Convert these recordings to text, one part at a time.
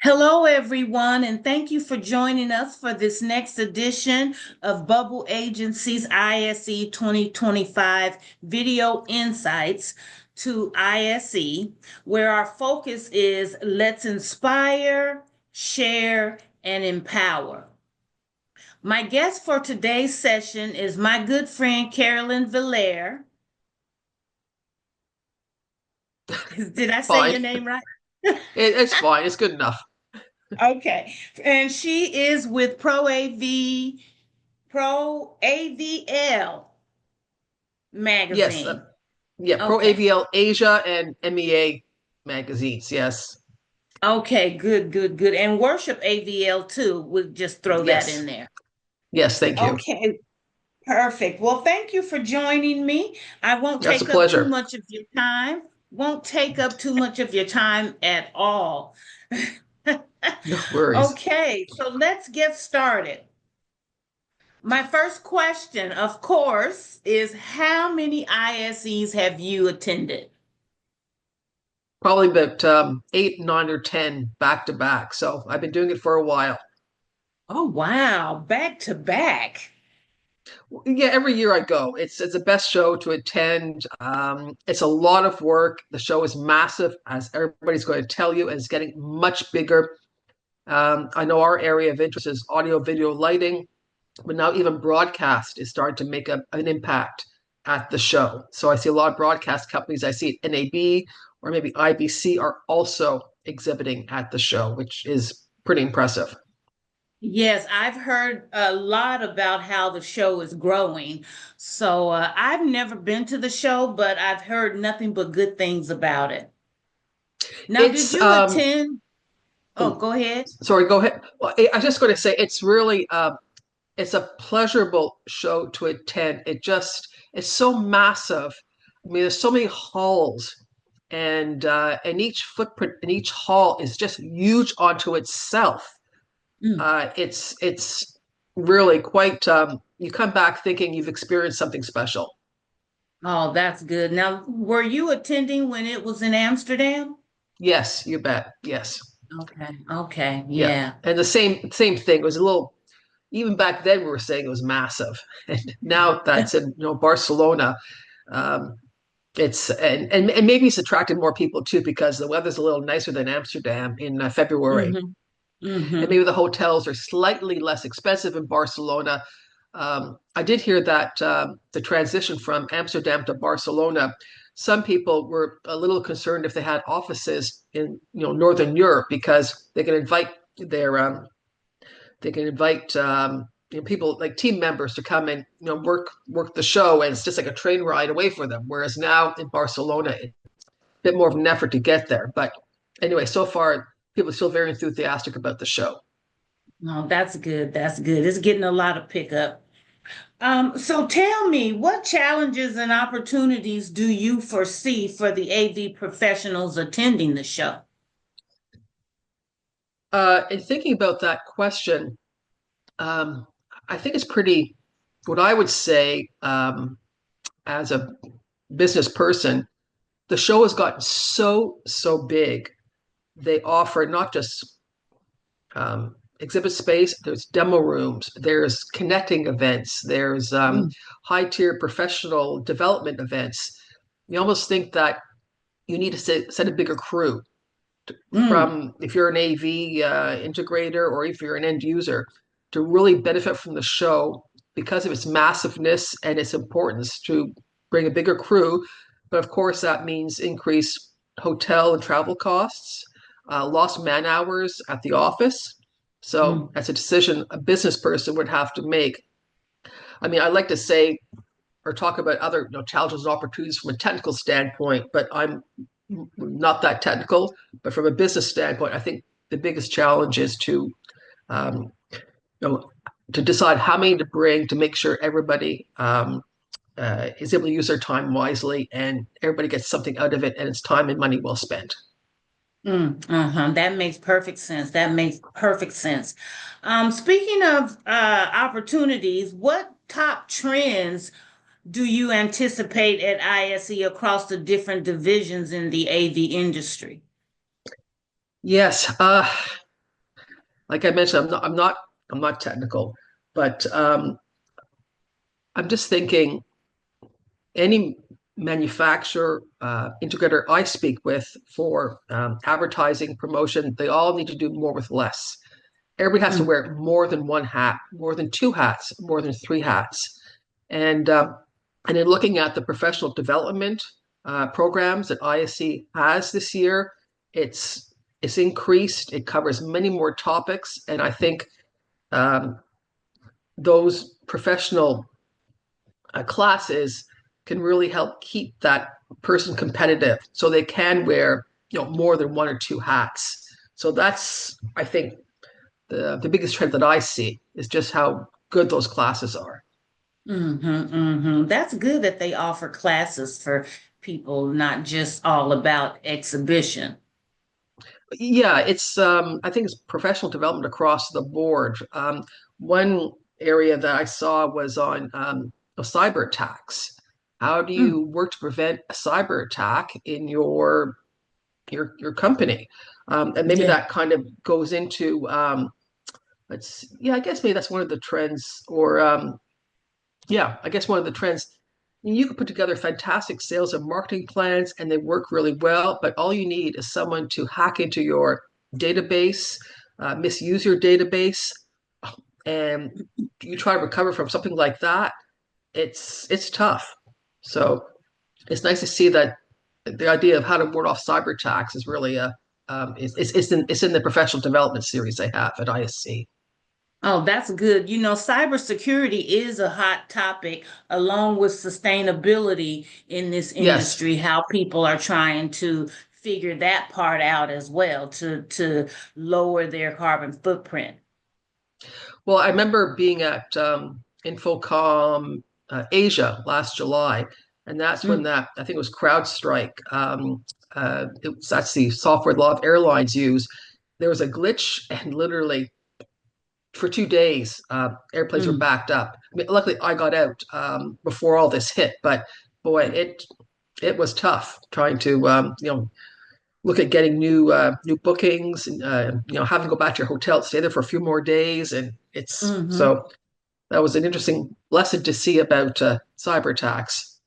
Hello, everyone, and thank you for joining us for this next edition of Bubble Agency's ISE 2025 Video Insights to ISE, where our focus is Let's Inspire, Share, and Empower. My guest for today's session is my good friend Carolyn Valliere. Did I say Fine. your name right? It's fine. It's good enough. Okay. And she is with Pro AVL Yes. magazine. Yeah. Pro Okay. AVL Asia and MEA magazines. Yes. Okay, good, good, good. And Worship AVL too. We'll just throw that in Yes. there. Yes. Thank you. Okay, perfect. Well, thank you for joining me. I won't That's a take up too pleasure. much of your time. Won't take up too much of your time at all. No worries. Okay, so let's get started. My first question, of course, is how many ISEs have you attended? Probably about eight, nine, or 10 back to back. So I've been doing it for a while. Oh, wow, back to back. Yeah, every year I go. It's the best show to attend. It's a lot of work. The show is massive, as everybody's going to tell you, and it's getting much bigger. I know our area of interest is audio, video, lighting, but now even broadcast is starting to make an impact at the show. So I see a lot of broadcast companies. I see NAB or maybe IBC are also exhibiting at the show, which is pretty impressive. Yes, I've heard a lot about how the show is growing. So I've never been to the show, but I've heard nothing but good things about it. Now, did It's you attend? Oh, oh, go ahead. sorry, go ahead. Well, I was just going to say it's really it's a pleasurable show to attend. It's so massive. I mean, there's so many halls, and each footprint in each hall is just huge onto itself. Mm. It's really quite. You come back thinking you've experienced something special. Oh, that's good. Now, were you attending when it was in Amsterdam? Yes, you bet. Yes, Okay, okay, yeah, yeah. and the same thing. It was a little. Even back then, we were saying it was massive, and now that's in Barcelona. Um, and maybe it's attracted more people too because the weather's a little nicer than Amsterdam in February, Hmm. and Hmm. maybe the hotels are slightly less expensive in Barcelona. I did hear that the transition from Amsterdam to Barcelona, some people were a little concerned if they had offices in Northern Europe because their they can invite people like team members to come and work the show, and it's just like a train ride away for them. Whereas now in Barcelona, it's a bit more of an effort to get there. But anyway, so far people are still very enthusiastic about the show. No, that's good. That's good. It's getting a lot of pickup. So tell me, what challenges and opportunities do you foresee for the AV professionals attending the show? And thinking about that question, um, I think it's pretty. What I would say as a business person, the show has gotten so big. They offer not just exhibit space. There's demo rooms. There's connecting events. There's Mm, high tier professional development events. You almost think that you need to set a bigger crew mm, from if you're an AV integrator or if you're an end user to really benefit from the show because of its massiveness and its importance to bring a bigger crew. But of course, that means increased hotel and travel costs, lost man hours at the office. So mm. that's a decision a business person would have to make. I mean, I like to say or talk about other challenges and opportunities from a technical standpoint, but I'm not that technical. But from a business standpoint, I think the biggest challenge is um, to decide how many to bring to make sure everybody is able to use their time wisely and everybody gets something out of it and it's time and money well spent. Uh-huh. That makes perfect sense. That makes perfect sense. Speaking of opportunities, what top trends do you anticipate at ISE across the different divisions in the AV industry? Yes. like I mentioned, I'm not technical, but I'm just thinking any manufacturer, integrator I speak with for advertising, promotion, they all need to do more with less. Everybody has to Mm, wear more than one hat, more than two hats, more than three hats. And and in looking at the professional development programs that ISE has this year, it's increased. It covers many more topics, and I think um, those professional classes can really help keep that person competitive, so they can wear more than one or two hats. So that's, I think, the biggest trend that I see is just how good those classes are. That's good that they offer classes for people, not just all about exhibition. Yeah, it's I think it's professional development across the board. One area that I saw was on cyber attacks. How do Mm, you work to prevent a cyber attack in your company? And maybe yeah. that kind of goes into let's yeah, I guess maybe that's one of the trends, or yeah, I guess one of the trends. You can put together fantastic sales and marketing plans, and they work really well, but all you need is someone to hack into your database, misuse your database, and you try to recover from something like that. It's tough. So it's nice to see that the idea of how to ward off cyber attacks is really a it's in the professional development series they have at ISC. Oh, that's good. Cybersecurity is a hot topic along with sustainability in this Yes. industry, how people are trying to figure that part out as well to lower their carbon footprint. Well, I remember being at Infocom Asia last July, and that's when Mm, that, I think it was CrowdStrike. That's the software a lot of airlines use. There was a glitch, and literally for 2 days, airplanes were mm, backed up. I mean, luckily, I got out before all this hit, but boy, it was tough trying to look at getting new bookings, and having to go back to your hotel, stay there for a few more days, and it's hmm. so that was an interesting lesson to see about cyber attacks.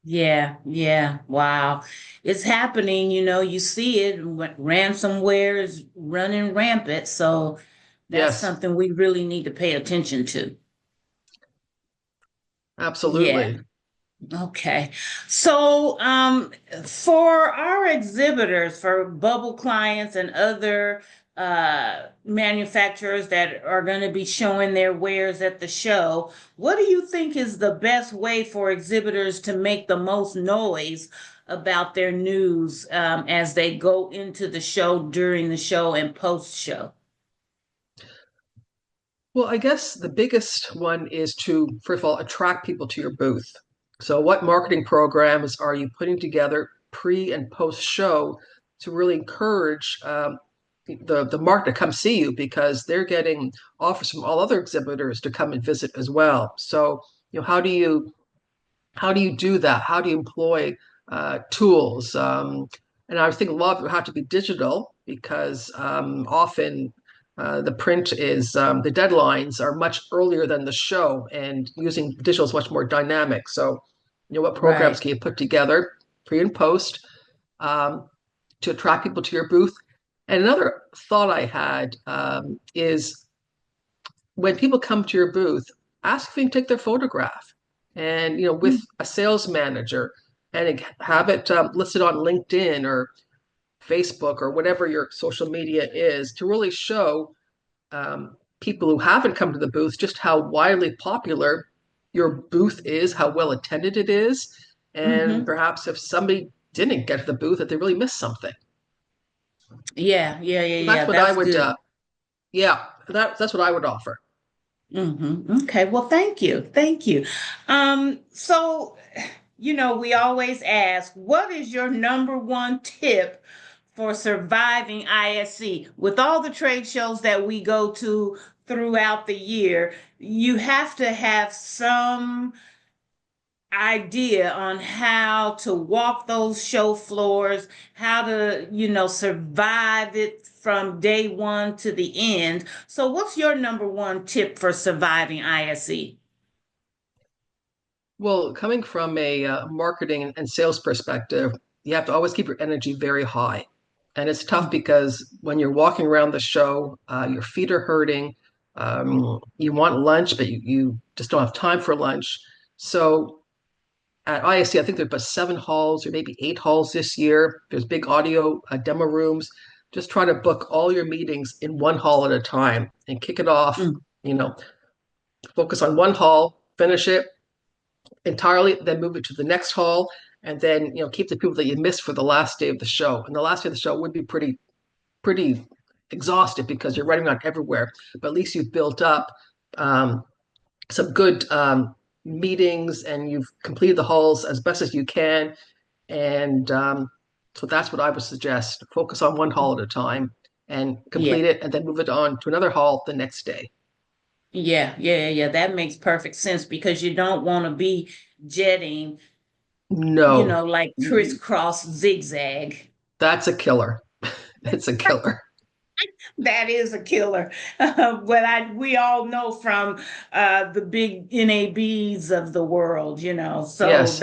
Yeah, yeah. Wow. It's happening, you see it. Ransomware is running rampant. So that's Yes, something we really need to pay attention to. Yeah. absolutely. Okay. So, for our exhibitors, for bubble clients and other manufacturers that are going to be showing their wares at the show, what do you think is the best way for exhibitors to make the most noise about their news as they go into the show, during the show, and post show? Well, I guess the biggest one is to, first of all, attract people to your booth. So, what marketing programs are you putting together pre and post show to really encourage the market to come see you, because they're getting offers from all other exhibitors to come and visit as well. So, how do you do that? How do you employ tools? And I was thinking a lot of it have to be digital, because often the print is the deadlines are much earlier than the show, and using digital is much more dynamic. So, what programs Right. can you put together pre and post um, to attract people to your booth? And another thought I had is when people come to your booth, ask if you can take their photograph, and with a sales manager, and have it listed on LinkedIn or Facebook or whatever your social media is, to really show people who haven't come to the booth just how widely popular your booth is, how well attended it is, and Mm-hmm. perhaps if somebody didn't get to the booth, that they really missed something. Yeah, yeah, yeah, So yeah. that's what I That's would, good. yeah, that's what I would offer. Okay, well, thank you. Thank you. So, we always ask, what is your number one tip for surviving ISC? With all the trade shows that we go to throughout the year, you have to have some idea on how to walk those show floors, how to, survive it from day one to the end. So, what's your number one tip for surviving ISE? Well, coming from a marketing and sales perspective, you have to always keep your energy very high. And it's tough because when you're walking around the show, your feet are hurting. You want lunch, but you just don't have time for lunch. So at ISC, I think there's about 7 halls or maybe 8 halls this year. There's big audio demo rooms. Just try to book all your meetings in one hall at a time and kick it off. Mm. You know, focus on one hall, finish it entirely, then move it to the next hall, and then keep the people that you missed for the last day of the show. And the last day of the show would be pretty exhausted because you're running around everywhere. But at least you've built up um, some good meetings and you've completed the halls as best as you can. And so that's what I would suggest. Focus on one hall at a time and Yeah, complete it, and then move it on to another hall the next day. yeah. That makes perfect sense because you don't want to be jetting, No, like crisscross zigzag. that's a killer. It's a killer. That is a killer. But we all know from the big NABs of the world, so Yes.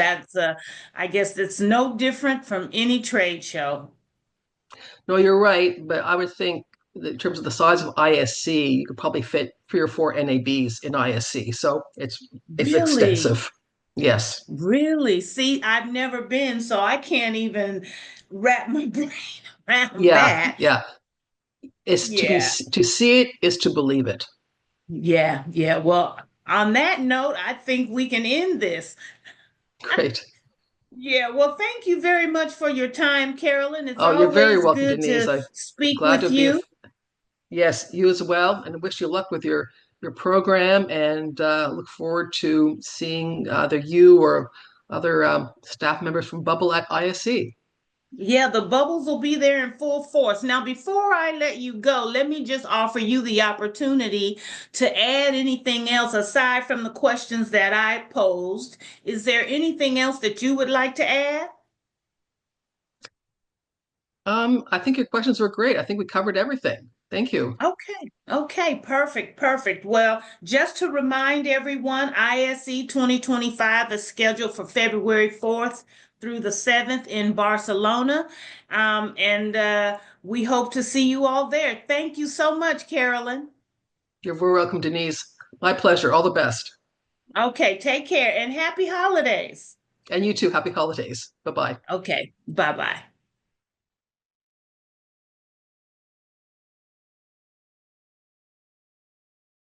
I guess it's no different from any trade show. No, you're right, but I would think that in terms of the size of ISC, you could probably fit 3 or 4 NABs in ISC. So it's Really, extensive. Yes. really. See, I've never been, so I can't even wrap my brain around Yeah, that. yeah. It's Yeah, to see it is to believe it. yeah. Well, on that note, I think we can end this. Great. Yeah, well, thank you very much for your time, Carolyn. It's Oh, you're very always welcome, good Denise. to I'm speak glad with to be you. yes, you as well, and wish you luck with your program and look forward to seeing either you or other staff members from Bubble at ISC. Yeah, the bubbles will be there in full force. Now, before I let you go, let me just offer you the opportunity to add anything else aside from the questions that I posed. Is there anything else that you would like to add? I think your questions were great. I think we covered everything. Thank you. Okay, perfect. Well, just to remind everyone, ISE 2025 is scheduled for February 4th through the 7th in Barcelona. And we hope to see you all there. Thank you so much, Carolyn. You're very welcome, Denise. My pleasure. All the best. Okay, take care and happy holidays. And you too. Happy holidays. Bye bye. Okay, bye bye.